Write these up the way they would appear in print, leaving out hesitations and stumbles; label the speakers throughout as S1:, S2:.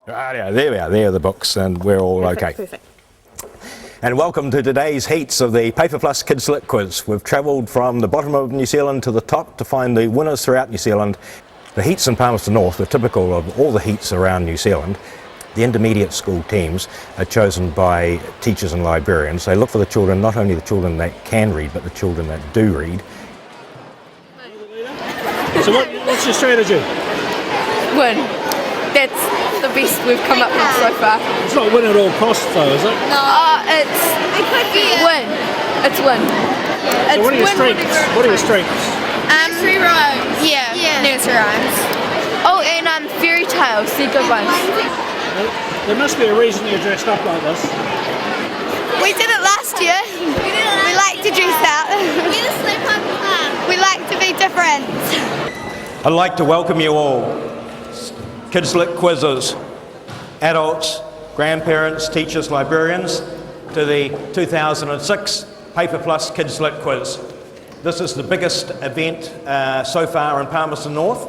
S1: Yeah, there we are, there are the books, and we're all okay.
S2: Perfect.
S1: And welcome to today's heats of the Paper Plus Kids Lit Quiz. We've travelled from the bottom of New Zealand to the top to find the winners throughout New Zealand. The heats in Palmerston North are typical of all the heats around New Zealand. The intermediate school teams are chosen by teachers and librarians. They look for the children, not only the children that can read, but the children that do read.
S3: So what's your strategy?
S2: Win. That's the best we've come up with so far.
S3: It's not win at all costs though, is it?
S2: No, it's win. It's win.
S3: So what are your strengths? What are your strengths?
S4: Nursery rhymes. Yeah. Nursery rhymes.
S2: Oh, and fairy tales. They're good ones.
S3: There must be a reason you're dressed up like this.
S4: We did it last year. We like to dress out. We like to be different.
S1: I'd like to welcome you all, Kids Lit Quizzers, adults, grandparents, teachers, librarians, to the 2006 Paper Plus Kids Lit Quiz. This is the biggest event so far in Palmerston North.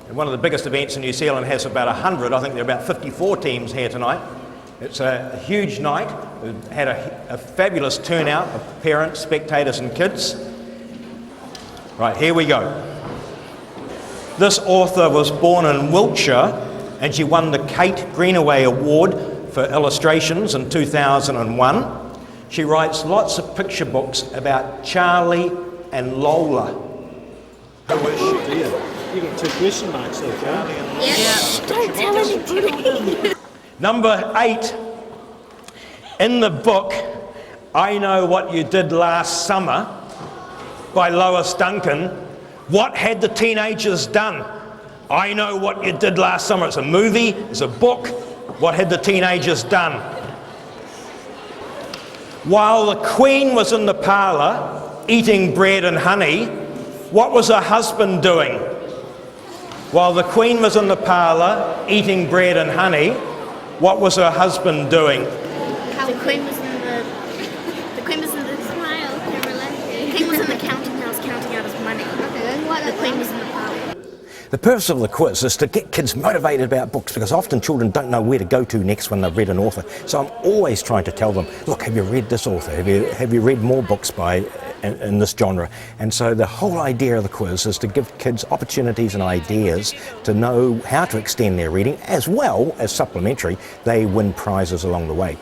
S1: One of the biggest events in New Zealand has about 100. I think there are about 54 teams here tonight. It's a huge night. We've had a fabulous turnout of parents, spectators and kids. Right, here we go. This author was born in Wiltshire and she won the Kate Greenaway Award for illustrations in 2001. She writes lots of picture books about Charlie and Lola. Who is she?
S3: You got 2 question marks there, Charlie.
S4: Yeah.
S2: Don't tell anybody.
S1: Number 8. In the book, I Know What You Did Last Summer by Lois Duncan, what had the teenagers done? I Know What You Did Last Summer. It's a movie, it's a book. What had the teenagers done? While the Queen was in the parlour eating bread and honey, what was her husband doing? While the Queen was in the parlour eating bread and honey, what was her husband doing?
S4: The Queen was in the smile. The King was in the counting house counting out his money. The Queen was in the parlour.
S1: The purpose of the quiz is to get kids motivated about books, because often children don't know where to go to next when they've read an author. So I'm always trying to tell them, look, have you read this author? Have you read more books in this genre? And so the whole idea of the quiz is to give kids opportunities and ideas to know how to extend their reading, as well as supplementary, they win prizes along the way.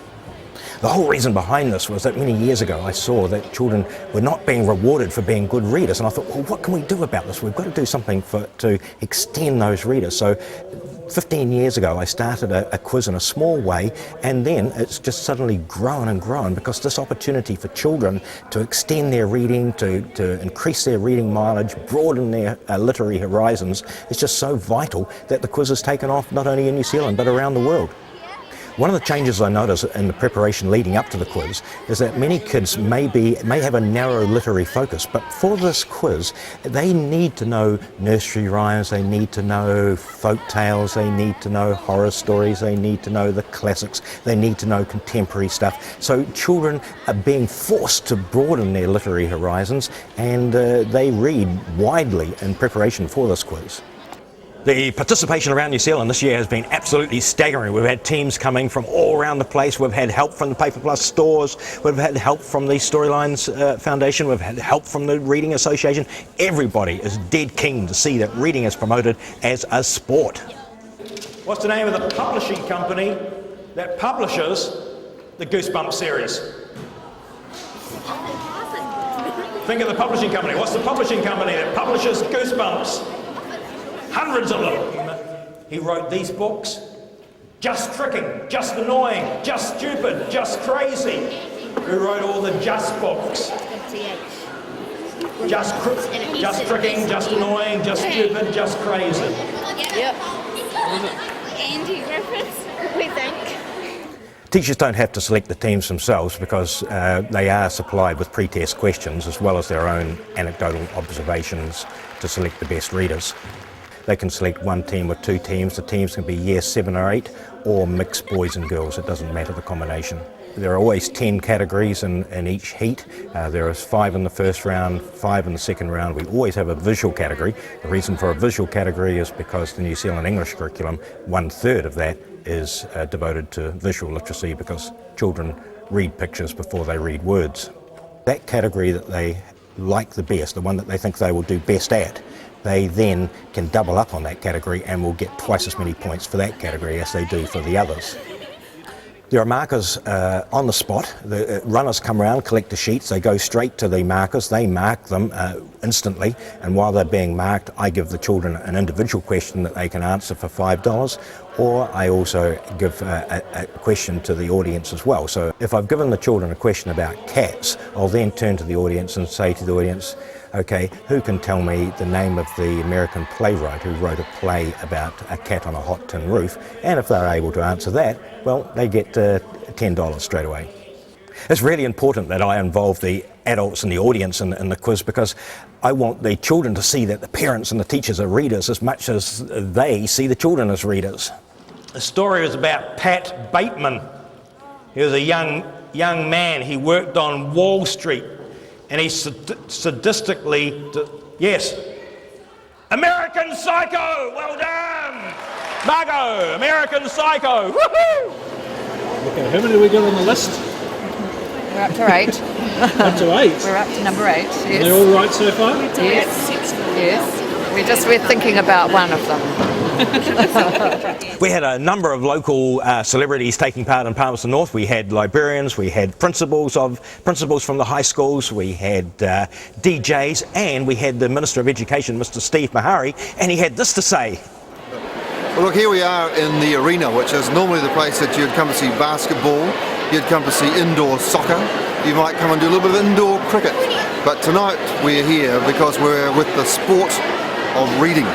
S1: The whole reason behind this was that many years ago I saw that children were not being rewarded for being good readers, and I thought, well, what can we do about this? We've got to do something to extend those readers. So 15 years ago I started a quiz in a small way, and then it's just suddenly grown and grown, because this opportunity for children to extend their reading, to increase their reading mileage, broaden their literary horizons, is just so vital that the quiz has taken off not only in New Zealand but around the world. One of the changes I noticed in the preparation leading up to the quiz is that many kids may have a narrow literary focus, but for this quiz they need to know nursery rhymes, they need to know folk tales, they need to know horror stories, they need to know the classics, they need to know contemporary stuff. So children are being forced to broaden their literary horizons, and they read widely in preparation for this quiz. The participation around New Zealand this year has been absolutely staggering. We've had teams coming from all around the place. We've had help from the Paper Plus stores. We've had help from the Storylines Foundation. We've had help from the Reading Association. Everybody is dead keen to see that reading is promoted as a sport. What's the name of the publishing company that publishes the Goosebumps series? Think of the publishing company. What's the publishing company that publishes Goosebumps? Hundreds of them. He wrote these books: Just Tricking, Just Annoying, Just Stupid, Just Crazy. Who wrote all the Just books? Just Tricking, Just Annoying, Just Stupid, Just Crazy.
S4: Yep. Andy Griffiths, we think.
S1: Teachers don't have to select the teams themselves, because they are supplied with pre-test questions as well as their own anecdotal observations to select the best readers. They can select one team or 2 teams. The teams can be year 7 or 8 or mixed boys and girls. It doesn't matter the combination. There are always 10 categories in each heat. There is 5 in the first round, 5 in the second round. We always have a visual category. The reason for a visual category is because the New Zealand English curriculum, 1/3 of that is devoted to visual literacy, because children read pictures before they read words. That category that they like the best, the one that they think they will do best at, they then can double up on that category and will get twice as many points for that category as they do for the others. There are markers on the spot. The runners come around, collect the sheets, they go straight to the markers, they mark them instantly, and while they're being marked, I give the children an individual question that they can answer for $5, or I also give a question to the audience as well. So if I've given the children a question about cats, I'll then turn to the audience and say to the audience, okay, who can tell me the name of the American playwright who wrote a play about a cat on a hot tin roof? And if they're able to answer that, well, they get $10 straight away. It's really important that I involve the adults and the audience in the quiz, because I want the children to see that the parents and the teachers are readers as much as they see the children as readers. The story is about Pat Bateman. He was a young man. He worked on Wall Street, and he sadistically, yes, American Psycho, well done! Margot, American Psycho, woohoo!
S3: Okay, how many do we got on the list?
S5: We're up to 8.
S3: Up to 8.
S5: We're up to number 8. Yes.
S3: They're all right so far?
S5: Yes. Yes. We're thinking about one of them.
S1: We had a number of local celebrities taking part in Palmerston North. We had librarians, we had principals from the high schools, we had DJs, and we had the Minister of Education, Mr. Steve Mahari, and he had this to say.
S6: Well, look, here we are in the arena, which is normally the place that you'd come to see basketball, you'd come to see indoor soccer, you might come and do a little bit of indoor cricket. But tonight we're here because we're with the sport of reading.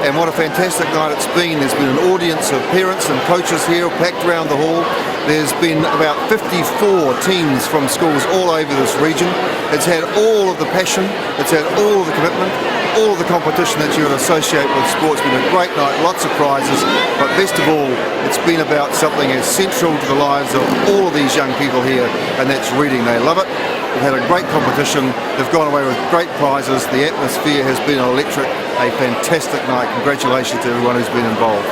S6: And what a fantastic night it's been. There's been an audience of parents and coaches here packed around the hall. There's been about 54 teams from schools all over this region. It's had all of the passion, it's had all of the commitment, all of the competition that you would associate with sports. It's been a great night, lots of prizes, but best of all, it's been about something as central to the lives of all of these young people here, and that's reading. They love it. We've had a great competition, they've gone away with great prizes, the atmosphere has been electric, a fantastic night. Congratulations to everyone who's been involved.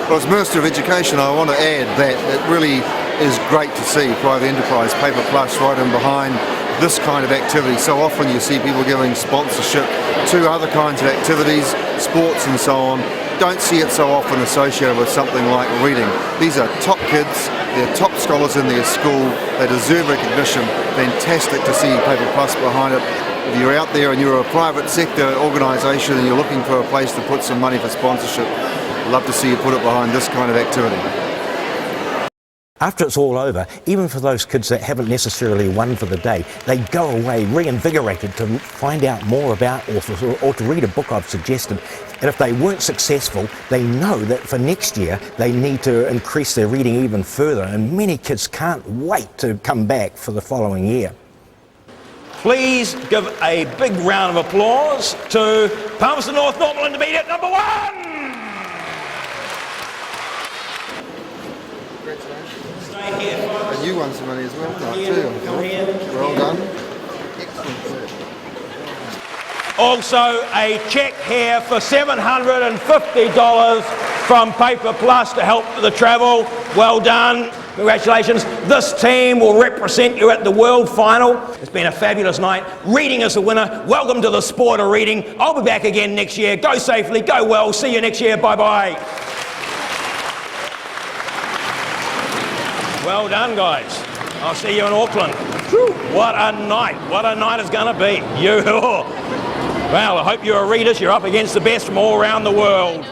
S6: Well, as Minister of Education, I want to add that it really is great to see Private Enterprise, Paper Plus right in behind this kind of activity. So often you see people giving sponsorship to other kinds of activities, sports and so on. Don't see it so often associated with something like reading. These are top kids, they're top scholars in their school, they deserve recognition. Fantastic to see Paper Plus behind it. If you're out there and you're a private sector organisation and you're looking for a place to put some money for sponsorship, I'd love to see you put it behind this kind of activity.
S1: After it's all over, even for those kids that haven't necessarily won for the day, they go away reinvigorated to find out more about authors or to read a book I've suggested. And if they weren't successful, they know that for next year they need to increase their reading even further, and many kids can't wait to come back for the following year. Please give a big round of applause to Palmerston North Normal Intermediate number 1!
S6: And you won some money as well tonight too. Well done. Excellent.
S1: Also a cheque here for $750 from Paper Plus to help with the travel. Well done. Congratulations. This team will represent you at the World Final. It's been a fabulous night. Reading is the winner. Welcome to the sport of reading. I'll be back again next year. Go safely, go well. See you next year. Bye-bye. Well done, guys. I'll see you in Auckland. Whew, what a night. What a night it's going to be. Well, I hope you're readers. You're up against the best from all around the world.